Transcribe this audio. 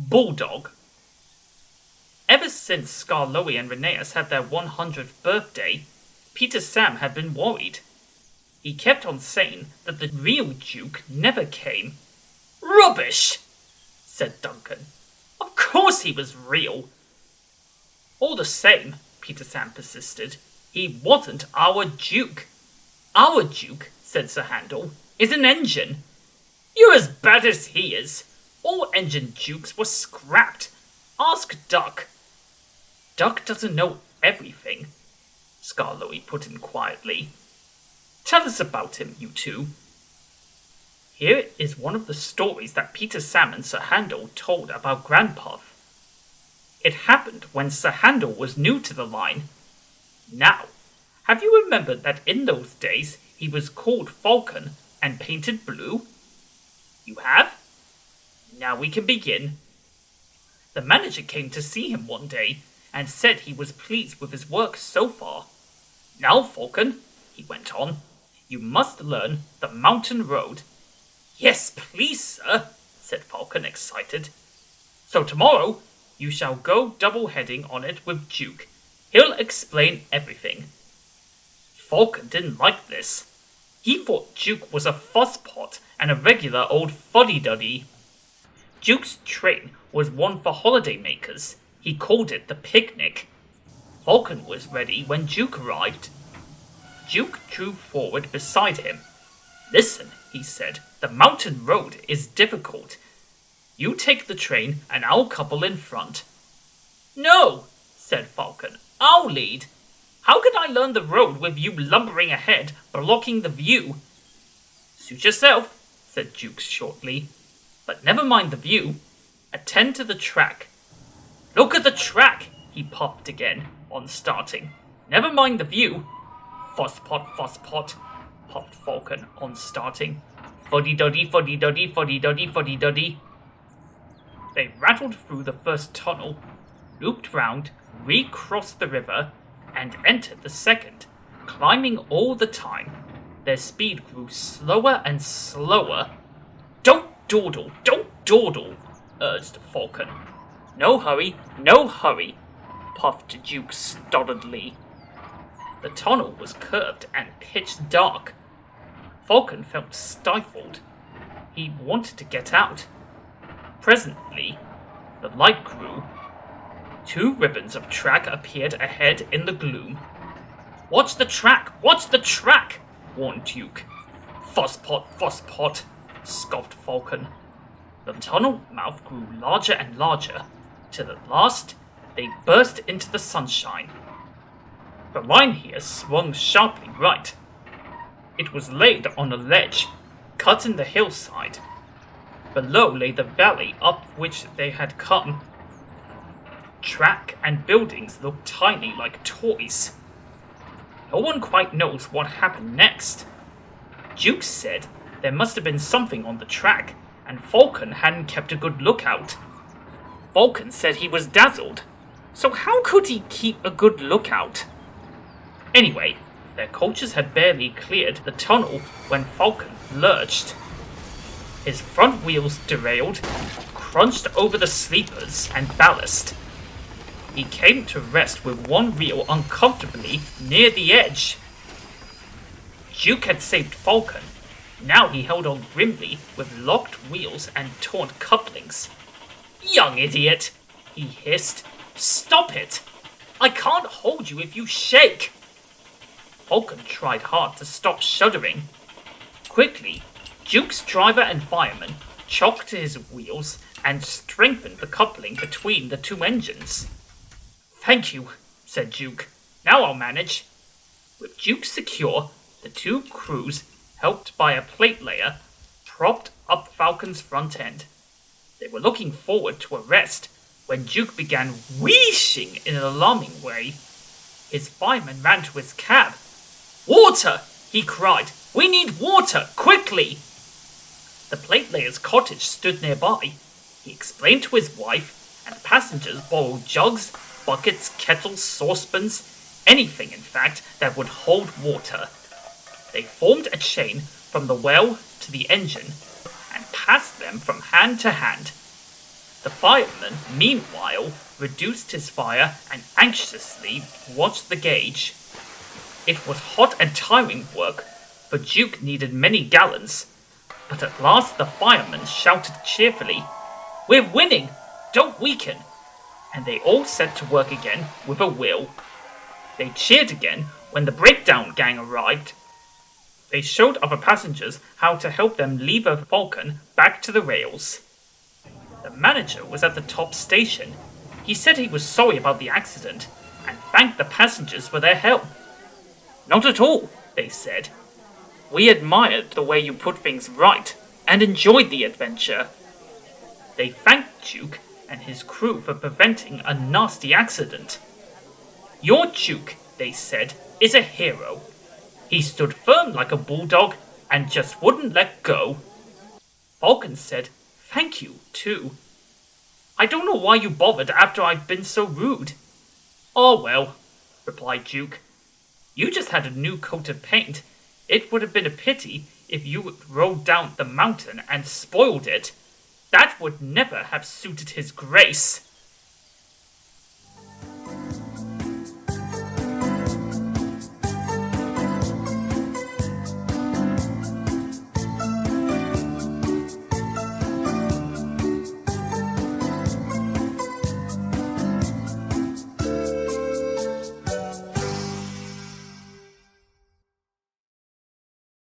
Bulldog. Ever since Skarloey and Rheneas had their 100th birthday, Peter Sam had been worried. He kept on saying that the real Duke never came. "Rubbish!" said Duncan. "Of course he was real." "All the same," Peter Sam persisted, "he wasn't our Duke." "Our Duke," said Sir Handel, "is an engine." "You're as bad as he is. All engine dukes were scrapped. Ask Duck." "Duck doesn't know everything," Skarloey put in quietly. "Tell us about him, you two." Here is one of the stories that Peter Sam and Sir Handel told about Grandpa. It happened when Sir Handel was new to the line. Now, have you remembered that in those days he was called Falcon and painted blue? You have? Now we can begin. The manager came to see him one day and said he was pleased with his work so far. "Now, Falcon," he went on, "you must learn the mountain road." "Yes, please, sir," said Falcon, excited. "So tomorrow you shall go double-heading on it with Duke. He'll explain everything." Falcon didn't like this. He thought Duke was a fusspot and a regular old fuddy-duddy. Duke's train was one for holiday-makers. He called it the picnic. Falcon was ready when Duke arrived. Duke drew forward beside him. "Listen," he said, "the mountain road is difficult. You take the train and I'll couple in front." "No," said Falcon, "I'll lead. How can I learn the road with you lumbering ahead, blocking the view?" "Suit yourself," said Duke shortly. "But never mind the view. Attend to the track." "Look at the track," he puffed again, on starting. "Never mind the view." "Fusspot, fusspot," puffed Falcon, on starting. "Fuddy-duddy, fuddy-duddy, fuddy-duddy, fuddy-duddy." They rattled through the first tunnel, looped round, recrossed the river, and entered the second, climbing all the time. Their speed grew slower and slower. "Don't dawdle, urged Falcon. No hurry, puffed Duke stolidly. The tunnel was curved and pitch dark. Falcon felt stifled. He wanted to get out. Presently, the light grew. 2 ribbons of track appeared ahead in the gloom. Watch the track, warned Duke. Fusspot, scoffed Falcon. The tunnel mouth grew larger and larger, till at last they burst into the sunshine. The line here swung sharply right. It was laid on a ledge, cut in the hillside. Below lay the valley up which they had come. Track and buildings looked tiny like toys. No one quite knows what happened next. Duke said there must have been something on the track, and Falcon hadn't kept a good lookout. Falcon said he was dazzled, so how could he keep a good lookout? Anyway, their coaches had barely cleared the tunnel when Falcon lurched. His front wheels derailed, crunched over the sleepers and ballast. He came to rest with one wheel uncomfortably near the edge. Duke had saved Falcon. Now he held on grimly with locked wheels and torn couplings. "Young idiot," he hissed. "Stop it! I can't hold you if you shake." Falcon tried hard to stop shuddering. Quickly, Duke's driver and fireman chocked to his wheels and strengthened the coupling between the 2 engines. "Thank you," said Duke. "Now I'll manage." With Duke secure, the 2 crews, helped by a plate layer, propped up Falcon's front end. They were looking forward to a rest when Duke began wheeshing in an alarming way. His fireman ran to his cab. "Water!" he cried. "We need water, quickly!" The plate layer's cottage stood nearby. He explained to his wife, and the passengers borrowed jugs, buckets, kettles, saucepans, anything, in fact, that would hold water. They formed a chain from the well to the engine and passed them from hand to hand. The The fireman, meanwhile, reduced his fire and anxiously watched the gauge. It was hot and tiring work, for Duke needed many gallons. But at last the fireman shouted cheerfully, "We're winning! Don't weaken!" And they all set to work again with a will. They cheered again when the breakdown gang arrived. They showed other passengers how to help them lever Falcon back to the rails. The manager was at the top station. He said he was sorry about the accident and thanked the passengers for their help. "Not at all," they said. "We admired the way you put things right and enjoyed the adventure." They thanked Duke and his crew for preventing a nasty accident. "Your Duke," they said, "is a hero. He stood firm like a bulldog and just wouldn't let go." Falcon said, "Thank you, too. I don't know why you bothered after I've been so rude." "Oh well," replied Duke. "You just had a new coat of paint. It would have been a pity if you rolled down the mountain and spoiled it. That would never have suited his grace."